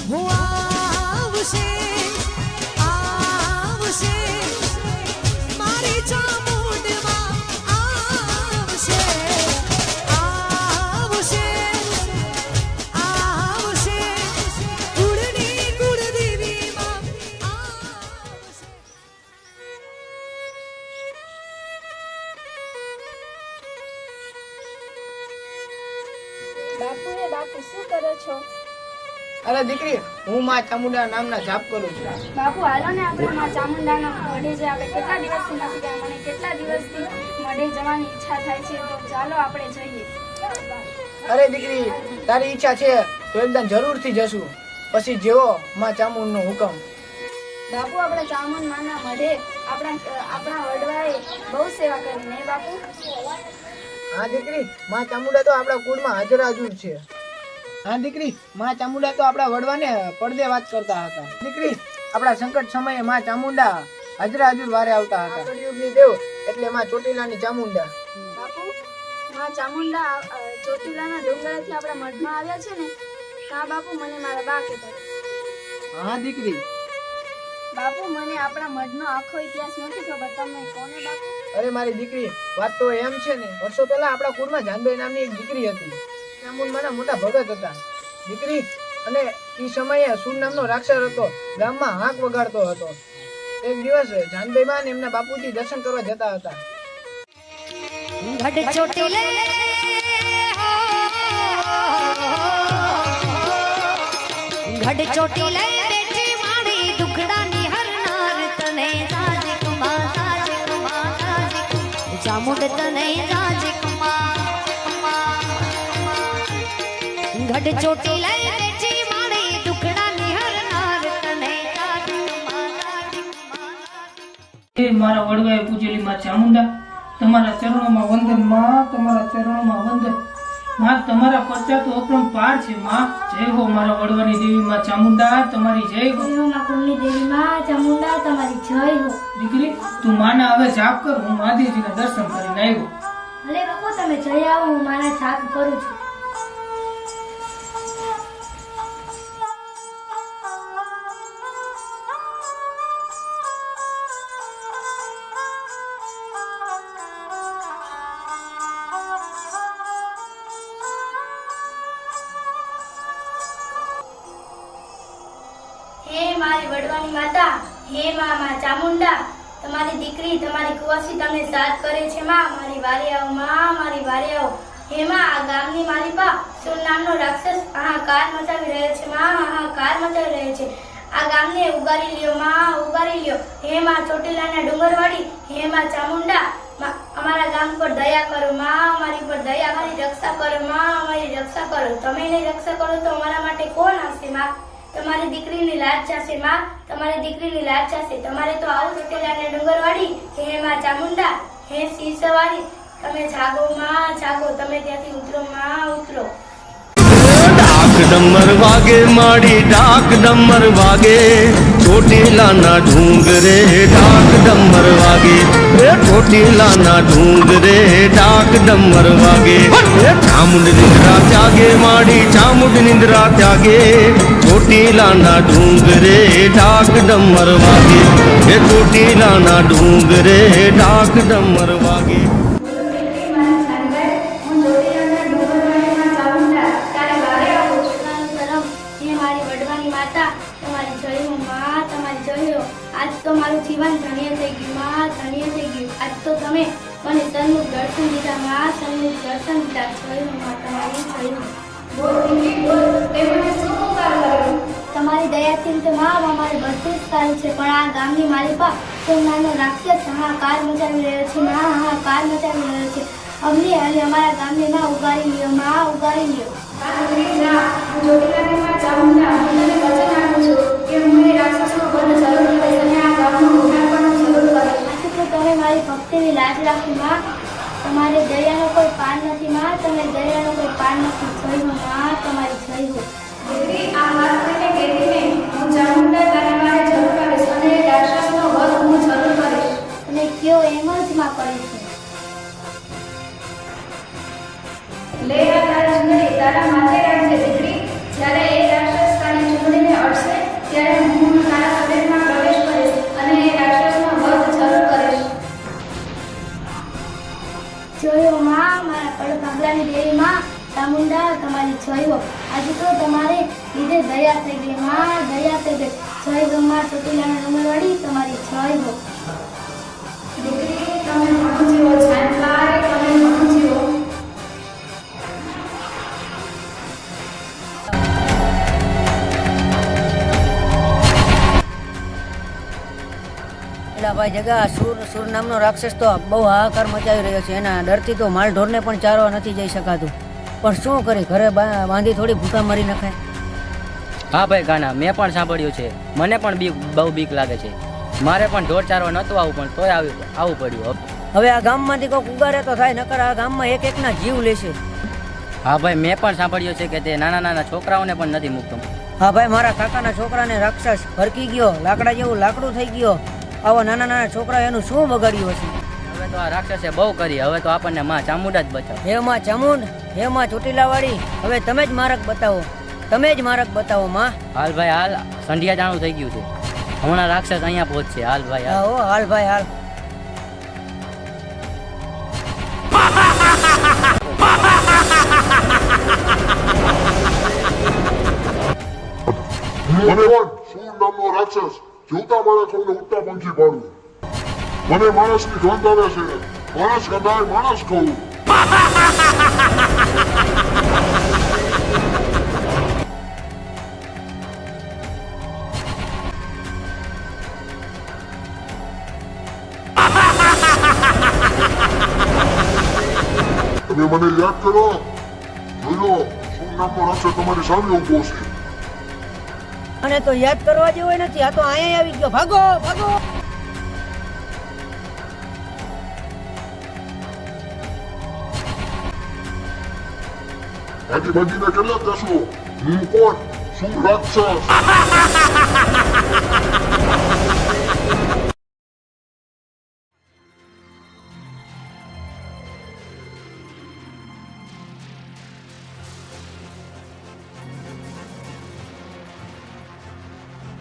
હું આવશે આવશે મારી ચામુંડમાં આવશે આવશે આવશે કુળની કુળદેવીમાં આવશે. બાપુ રે બાપુ શું કરો છો? અરે દીકરી, હું માં ચામુંડા નામના જાપ કરું છું. બાપુ હાલો ને આપણે માં ચામુંડાના મઢે જે આપણે કેટલા દિવસથી નથી ગયા, મને કેટલા દિવસથી મઢે જવાની ઈચ્છા થાય છે, તો ચાલો આપણે જઈએ. અરે દીકરી, તારી ઈચ્છા છે તો એકદમ જરૂરથી જશું. પછી જેવો માં ચામુંડનો હુકમ. બાપુ આપણે ચામુંડ માના મઢે આપણા વડવાએ બહુ સેવા કરી ને બાપુ. હા દીકરી, માં ચામુંડા તો આપણા કુળમાં હાજર છે. હા દીકરી, માં ચામુંડા તો આપણા વડવાને પડદે વાત કરતા હતા. દીકરી, આપણા સંકટ સમયે માં ચામુંડા હાજર વારે આવતા હતા. કળિયુગની દેવ એટલે માં ચોટીલાની ચામુંડા. બાપુ માં ચામુંડા ચોટીલાના ડુંગરેથી આપણા મઢમાં આવ્યા છે ને? કા બાપુ, મને મારા બા કહેતા. હા દીકરી. બાપુ મને આપણા મઢનો આખો ઇતિહાસ નથી ખબર, તમને કોને બાપુ? અરે મારી દીકરી, વાત તો એમ છે ને, વર્ષો પહેલા આપણા કુળમાં જાનબાઈ નામની એક દીકરી હતી. ચામુંડમાના મોટા ભગત હતા દીકરી. અને એ સમયે સુર નામનો રાક્ષસ હતો, ગામમાં હાંક વગાડતો હતો. એક દિવસ જાનબાઈ માં એમના બાપુજી દર્શન કરવા જતા હતા. ગઢ ચોટીલે ગઢ ચોટીલે બેઠી મારી દુખડાની હરનાર તને સાજે કમા સાજે કમા સાજે ચામુંડ તને સાજે કમા ગઢ ચોટીલે બેઠી મારી દુખડાની હરનાર તને સાજે કમા સાજે કમા. મારા વડવાએ પૂજેલી માં ચામુંડા, તમારા ચરણોમાં વંદન માં, તમારા ચરણોમાં વંદન માં. તમારા પરચા તો અપરંપાર છે માં. જય હો મારા વડવાની દેવી માં ચામુંડા, તમારી જય હો. માં કુળની દેવી માં ચામુંડા, તમારી જય હો. દીકરી, તું માના હવે જાપ કર, હું મહાદેવજીના દર્શન કરીને આવ્યો. ભલે બાપુ, તમે જઈ આવો, હું મારા જાપ કરું છું. હે મારી વડવાની માતા, હે માં ચામુંડા, તમારી દીકરી તમારી કુવાસી તમને સાથ કરે છે માં. મારી વારે આવો માં, મારી વારે આવો. હે માં, આ ગામની મારી પા સુર નામનો રાક્ષસ હાહાકાર મચાવી રહ્યો છે માં, હાહાકાર મચાવી રહ્યો છે. આ ગામને ઉગારી લ્યો માં, ઉગારી લ્યો. હે માં ચોટીલાના ડુંગરવાળી, હે માં ચામુંડા, અમારા ગામ પર દયા કરો માં, અમારી પર દયા, અમારી રક્ષા કરો માં, અમારી રક્ષા કરો. તમે નહીં રક્ષા કરો તો અમારા માટે કોણ આવશે માં? તમારી દીકરીની લાજ જશે માં, તમારી દીકરીની લાજ જશે. તમારે તો આવું ચોટીલાના ડુંગરવાળી, હે માં ચામુંડા, હે સિંહ સવારી, તમે જાગો માં, જાગો. તમે ત્યાંથી ઉતરો માં, ઉતરો. ડાક ડમર વાગે માડી ડાક ડમર વાગે ચોટીલાના ઢુંગરે ડાક ડમર વાગે ચોટીલાના ઢુંગરે ડાક ડમર વાગે ચામુંડ નિંદ્રા ત્યાગે માડી ચામુંડ નિંદ્રા ત્યાગે ચોટીલાના ઢુંગરે ડાક ડમર વાગે ચોટીલાના ઢુંગરે ડાક ડમર વાગે. આજ તો મારું જીવન ધન્ય થઈ ગયું માં, ધન્ય થઈ ગયું. આજ તો તમે મને સન્મુખ દર્શન દીધા માં, સન્મુખ દર્શન દીધા. જોયું માં, તમારી જોયું. તમારી દયાથી તો માં અમારે બધું જ સારું છે, પણ આ ગામની મારી પા નાનો રાક્ષસ હાહાકાર મચાવી રહ્યો છે માં, હાહાકાર મચાવી રહ્યો છે. અમને અને અમારા ગામને માં ઉગારી લ્યો માં, ઉગારી લ્યો. તમે મારી ભક્તિની લાજ રાખી માં. તમારે દયાનો કોઈ પાર નથી માં, તમે દયાનો કોઈ પાર નથી. જય હો માં, તમારી જય હો. આ વાત કરીને કહેતીને હું ચામુંડા તારા મારે જરૂર આવીશ અને રાક્ષસનો વધ હું જરૂર કરીશ. અને કયો એમ જ માં કરીશું. લે આ તારા ચુંદડી તારા માથે રાખજે દીકરી. જ્યારે એ રાક્ષસ તારી ચુંદડીને દયા થઈ ગઈ માં, દયા થઈ ગઈ. જય હો માં ચોટીલાના ડુંગરવાળી, તમારી જય હો. દીકરી તમે પહોંચી હો, જાનભાઈ તમે પહોંચી હો. એલા ભાઈ જગા, સુર નામનો રાક્ષસ તો બહુ હાહાકાર મચાવી રહ્યો છે. એના ડરથી તો માલ ઢોરને પણ ચારવા નથી જઈ શકાતું. પણ શું કરી, ઘરે બાંધી થોડી ભૂકા મારી નખાય. હા ભાઈ ગાના, મેં પણ સાંભળ્યું છે. મને પણ બહુ બીક લાગે છે. મારે પણ ઢોર ચારવા નહોતું આવું, પણ તોય આવું પડ્યું. હવે આ ગામમાંથી કોઈક ઉગારે તો થાય, નકર આ ગામમાં એક એકના જીવ લેશે. હા ભાઈ, મેં પણ સાંભળ્યું છે કે તે નાના નાના છોકરાઓને પણ નથી મૂકતો. હા ભાઈ, મારા કાકાના છોકરાને રાક્ષસ ભરકી ગયો, લાકડા જેવું લાકડું થઈ ગયો. આવા નાના નાના છોકરા એનું શું બગાડ્યું હશે? હવે તો આ રાક્ષસે બહુ કરી, હવે તો આપણને માં ચામુંડા જ બચાવ. હે માં ચામુંડ, હે માં ચોટીલાવાળી, હવે તમે જ માર્ગ બતાવો, તમે જ માર્ગ બતાવો માં. હાલ ભાઈ હાલ, સંઢિયા જાણું થઈ ગયું છે. હમણાં રાક્ષસ અહીંયા પહોંચશે. હાલ ભાઈ હાલ. હા હો, હાલ ભાઈ હાલ. મને શું નામનો રાક્ષસ જીવતા માણસ સૌને ઉઠતા પંખી પાડું. મને માણસની ગંધ આવે છે. માણસ ગંધાય માણસ ખાવું. તમે મને યાદ કરો. જોઈ લો, શું નામનો રાક્ષસ તમારી સામે ઉભો છે. અને તો યાદ કરવા જેવો નથી, આ તો અહીંયા આવી ગયો. ભાગો ભાગો. ભાગી ભાગીને કેટલા જશો? હું કોણ? શું રાક્ષસ?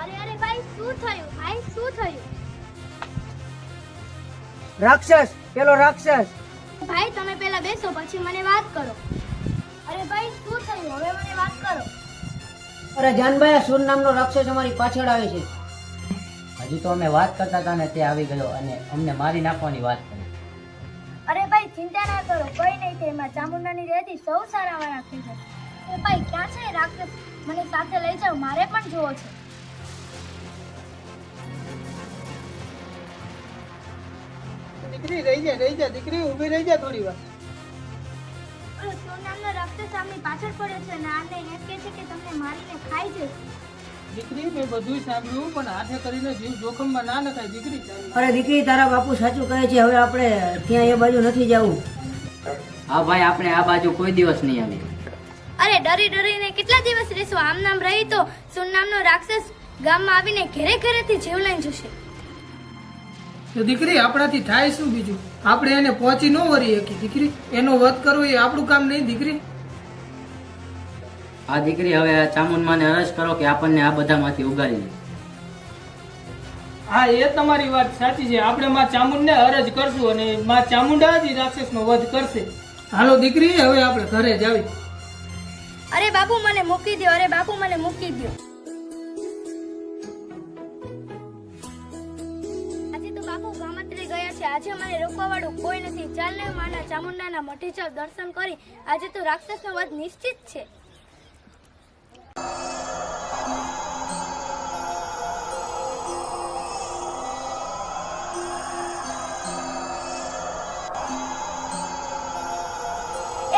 અરે ભાઈ, શું થયું ભાઈ, શું થયું? રાક્ષસ, પેલો રાક્ષસ. ભાઈ તમે પહેલા બેસો, પછી મને વાત કરો. અરે ભાઈ શું થયું, હવે મને વાત કરો. અરે જાનભાઈ, આ સુર નામનો રાક્ષસ અમારી પાછળ આવે છે. હજી તો અમે વાત કરતા હતા ને તે આવી ગયો અને અમને મારી નાખવાની વાત કરી. અરે ભાઈ ચિંતા ના કરો, કોઈ નહીં, તેમાં ચામુંડાની દયાથી સૌ સારા વાળા થઈ જશે. એ ભાઈ ક્યાં છે એ રાક્ષસ? મને સાથે લઈ જાઓ, મારે પણ જોવો છે. દીકરી રહી જા દીકરી, ઊભી રહી જા થોડી વાર. ઓલો સોર નામનો રાક્ષસ આમની પાછળ પડ્યો છે અને આને એમ કહે છે કે તમને મારીને ખાઈ જશે. દીકરી, મેં બધું સાંભળ્યું, પણ હાથે કરીને જીવ જોખમમાં ના નખાય. દીકરી ચાલી. અરે દીકરી, તારા બાપુ સાચું કહે છે. હવે આપણે ત્યાં એ બાજુ નથી જવું. હા ભાઈ, આપણે આ બાજુ કોઈ દિવસ નહીં આવીએ. અરે ડરીને કેટલા દિવસ રહેશું? આમ નામ રહી તો સોર નામનો રાક્ષસ ગામમાં આવીને ઘરે ઘરેથી જીવ લઈને જશે. તો દીકરી, આપણાથી થાય શું બીજું? આપણે એને પહોંચી ન વળી શકીએ. દીકરી, એનો વધ કરવો એ આપણું કામ નહીં. દીકરી, આ દીકરી, હવે ચામુંડમાને અરજ કરો કે આપણને આ બધામાંથી ઉગારી લે. હા, એ તમારી વાત સાચી છે. આપણે માં ચામુંડને અરજ કરશું અને માં ચામુંડા જ રાક્ષસનો વધ કરશે. હાલો દીકરી, હવે આપણે ઘરે જ આવી. અરે બાપુ મને મૂકી દો, અરે બાપુ મને મૂકી દો. આજે તો બાપુ ગામત્રી ગયા છે, આજે મને રોકવા વાળું કોઈ નથી. ચાલ ને માના ચામુંડાના મઠે ચાલ, દર્શન કરી. આજે તો રાક્ષસનો વધ નિશ્ચિત છે.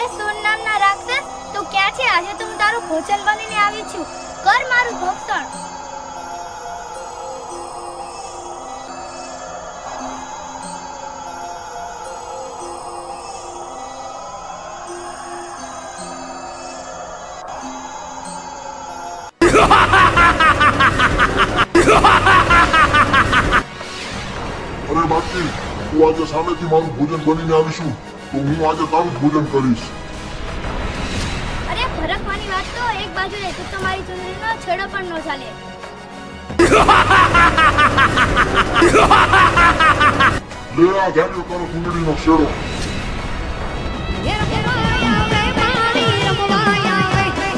એ સોન નામના રાક્ષસ, તું ક્યાં છે? આજે તો હું તારું ભોજન બનીને આવી છું. કર મારું ભક્ષણ. અરે બાકી, તું આજે સામેથી મારું ભોજન બનીને આવીશું તો હું આજે તારું જ ભોજન કરીશ. અરે ફરકવાની વાત તો એક બાજુ રહે, તો તમારી ચૂંટણીનો છેડો પણ ન ચાલે. લે આ જાણ્યો તારો કુંડળીનો શેડો.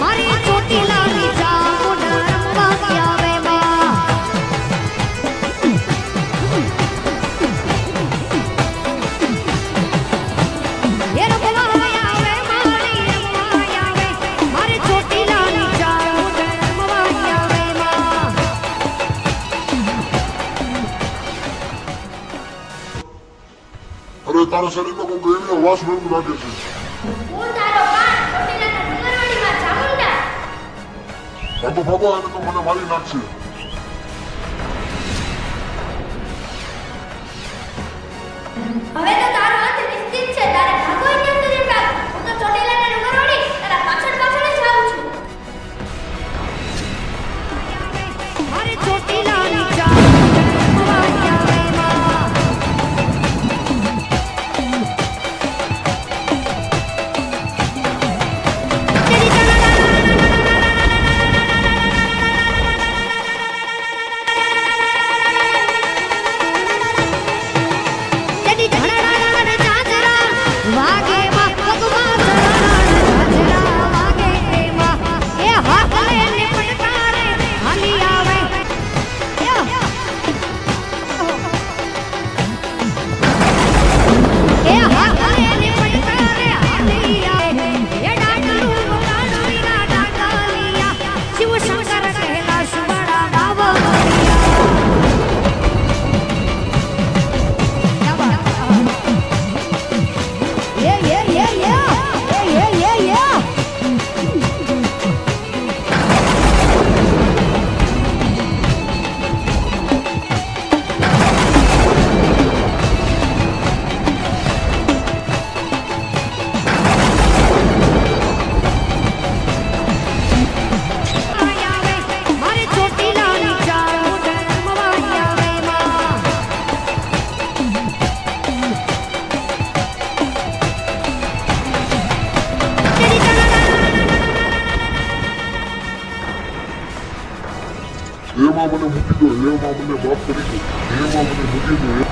મારી ચોટીલાની ચામુંડા તારા શરીરમાં કોઈ ગયેલો વાસ ભરવું લાગે છે હું તારો પાર ચોટીલાના ડુંગરવાળી માં ચામુંડા. ભાગો ભાગો એને તો મને મારી નાખશે હવે તો તારો અંત નિશ્ચિત છે. તારે ભાગો અહીંયા સુધી ભાગ. હું તો ચોટીલાના ડુંગરવાળી તારા પાછળ પાછળ જ આવું છું. મારે ચોટીલાની ચામુંડા આવે માં. તેની ધડાડા ચાંદરા વાગે માં પગમાં ચાંદરા વાગે માં એ હાથ લઈને પડકારે હાલી આવે એ હાથ લઈને પડકારે હાલી આવે એ ડાકલું ગાણવીના ડાકલિયા શિવ શંકર કહેલા સુબડા બાવલિયા મારે ચોટીલાની ચામુંડા રમવા આવે માં. હે માં મને મૂકી દો હે માં મને માફ કરી દો હે માં મને મૂકી દો હે